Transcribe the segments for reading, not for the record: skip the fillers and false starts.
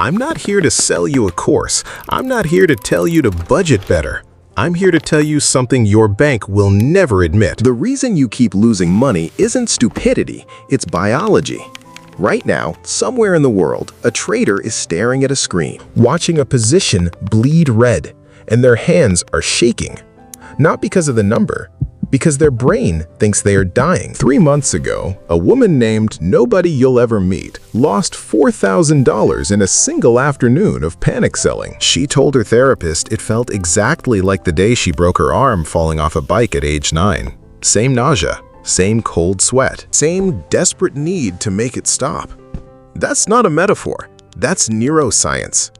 I'm not here to sell you a course. I'm not here to tell you to budget better. I'm here to tell you something your bank will never admit. The reason you keep losing money isn't stupidity, it's biology. Right now, somewhere in the world, a trader is staring at a screen, watching a position bleed red, and their hands are shaking. Not because of the number, because their brain thinks they are dying. 3 months ago, a woman named Nobody You'll Ever Meet lost $4,000 in a single afternoon of panic selling. She told her therapist it felt exactly like the day she broke her arm falling off a bike at age 9. Same nausea, same cold sweat, same desperate need to make it stop. That's not a metaphor, that's neuroscience.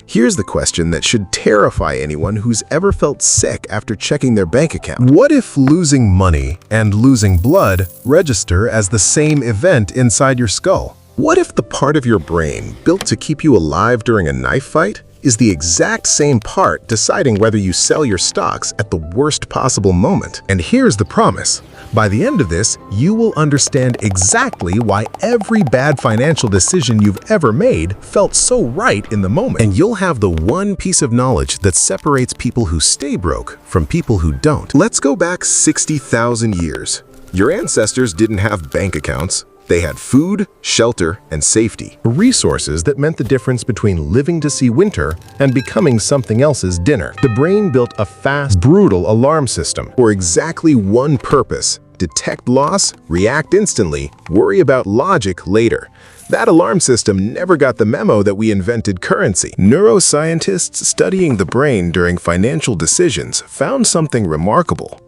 Here's the question that should terrify anyone who's ever felt sick after checking their bank account. What if losing money and losing blood register as the same event inside your skull? What if the part of your brain built to keep you alive during a knife fight is the exact same part deciding whether you sell your stocks at the worst possible moment? And here's the promise. By the end of this, you will understand exactly why every bad financial decision you've ever made felt so right in the moment. And you'll have the one piece of knowledge that separates people who stay broke from people who don't. Let's go back 60,000 years. Your ancestors didn't have bank accounts. They had food, shelter, and safety. Resources that meant the difference between living to see winter and becoming something else's dinner. The brain built a fast, brutal alarm system for exactly one purpose: detect loss, react instantly, worry about logic later. That alarm system never got the memo that we invented currency. Neuroscientists studying the brain during financial decisions found something remarkable.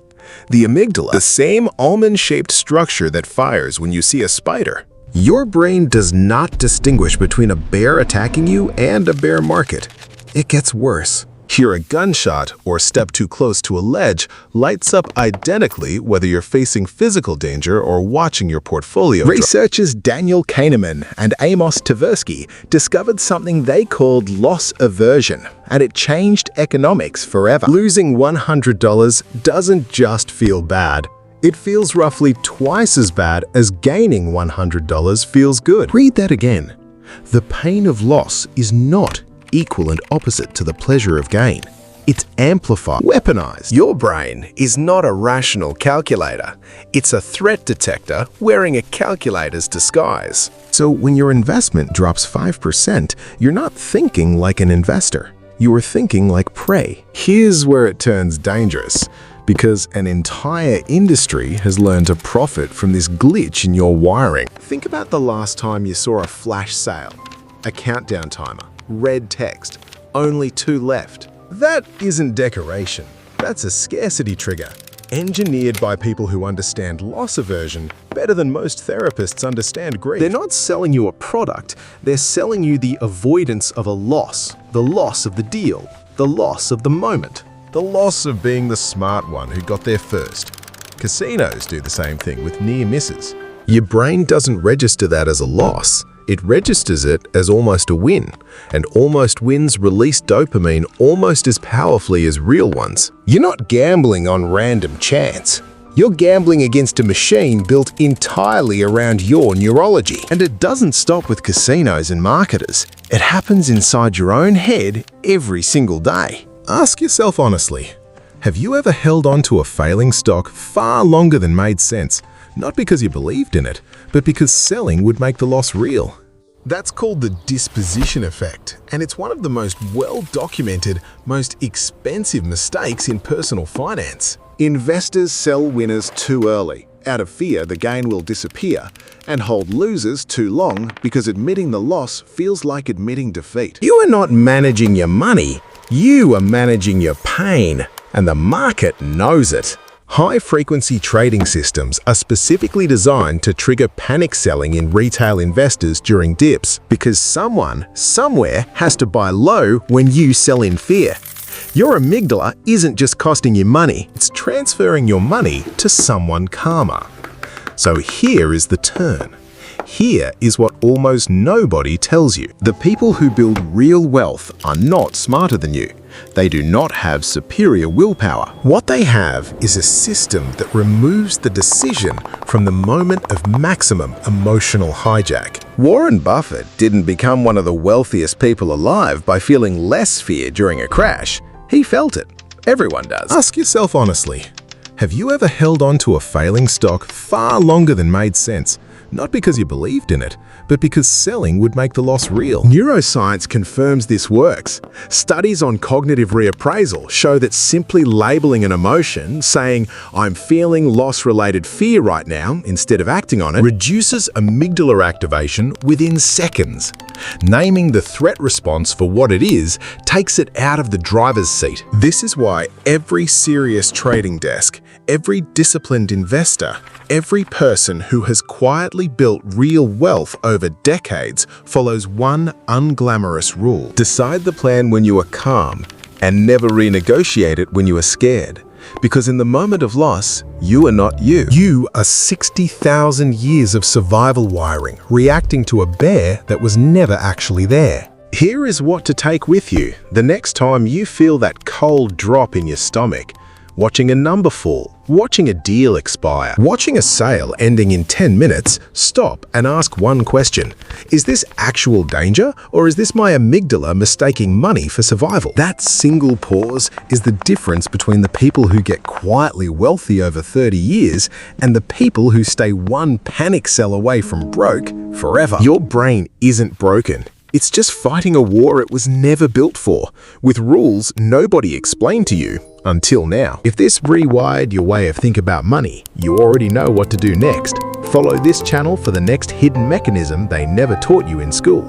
The amygdala, the same almond-shaped structure that fires when you see a spider. Your brain does not distinguish between a bear attacking you and a bear market. It gets worse. Hear a gunshot or step too close to a ledge lights up identically whether you're facing physical danger or watching your portfolio. Researchers Daniel Kahneman and Amos Tversky discovered something they called loss aversion, and it changed economics forever. Losing $100 doesn't just feel bad. It feels roughly twice as bad as gaining $100 feels good. Read that again. The pain of loss is not equal and opposite to the pleasure of gain. It's amplified, weaponized. Your brain is not a rational calculator. It's a threat detector wearing a calculator's disguise. So when your investment drops 5%, you're not thinking like an investor. You are thinking like prey. Here's where it turns dangerous, because an entire industry has learned to profit from this glitch in your wiring. Think about the last time you saw a flash sale, a countdown timer, red text, only 2 left. That isn't decoration. That's a scarcity trigger, engineered by people who understand loss aversion better than most therapists understand grief. They're not selling you a product, they're selling you the avoidance of a loss, the loss of the deal, the loss of the moment, the loss of being the smart one who got there first. Casinos do the same thing with near misses. Your brain doesn't register that as a loss. It registers it as almost a win, and almost wins release dopamine almost as powerfully as real ones. You're not gambling on random chance. You're gambling against a machine built entirely around your neurology. And it doesn't stop with casinos and marketers. It happens inside your own head every single day. Ask yourself honestly, have you ever held on to a failing stock far longer than made sense? Not because you believed in it, but because selling would make the loss real. That's called the disposition effect, and it's one of the most well-documented, most expensive mistakes in personal finance. Investors sell winners too early. Out of fear, the gain will disappear, and hold losers too long because admitting the loss feels like admitting defeat. You are not managing your money, you are managing your pain, and the market knows it. High-frequency trading systems are specifically designed to trigger panic selling in retail investors during dips, because someone, somewhere, has to buy low when you sell in fear. Your amygdala isn't just costing you money, it's transferring your money to someone calmer. So here is the turn. Here is what almost nobody tells you. The people who build real wealth are not smarter than you. They do not have superior willpower. What they have is a system that removes the decision from the moment of maximum emotional hijack. Warren Buffett didn't become one of the wealthiest people alive by feeling less fear during a crash. He felt it. Everyone does. Ask yourself honestly, have you ever held on to a failing stock far longer than made sense? Not because you believed in it, but because selling would make the loss real. Neuroscience confirms this works. Studies on cognitive reappraisal show that simply labeling an emotion, saying, "I'm feeling loss-related fear right now," instead of acting on it, reduces amygdala activation within seconds. Naming the threat response for what it is takes it out of the driver's seat. This is why every serious trading desk, every disciplined investor, every person who has quietly built real wealth over decades follows one unglamorous rule. Decide the plan when you are calm and never renegotiate it when you are scared. Because in the moment of loss, you are not you. You are 60,000 years of survival wiring reacting to a bear that was never actually there. Here is what to take with you the next time you feel that cold drop in your stomach. Watching a number fall, watching a deal expire, watching a sale ending in 10 minutes, stop and ask one question. Is this actual danger, or is this my amygdala mistaking money for survival? That single pause is the difference between the people who get quietly wealthy over 30 years and the people who stay one panic sell away from broke forever. Your brain isn't broken. It's just fighting a war it was never built for, with rules nobody explained to you until now. If this rewired your way of thinking about money, you already know what to do next. Follow this channel for the next hidden mechanism they never taught you in school.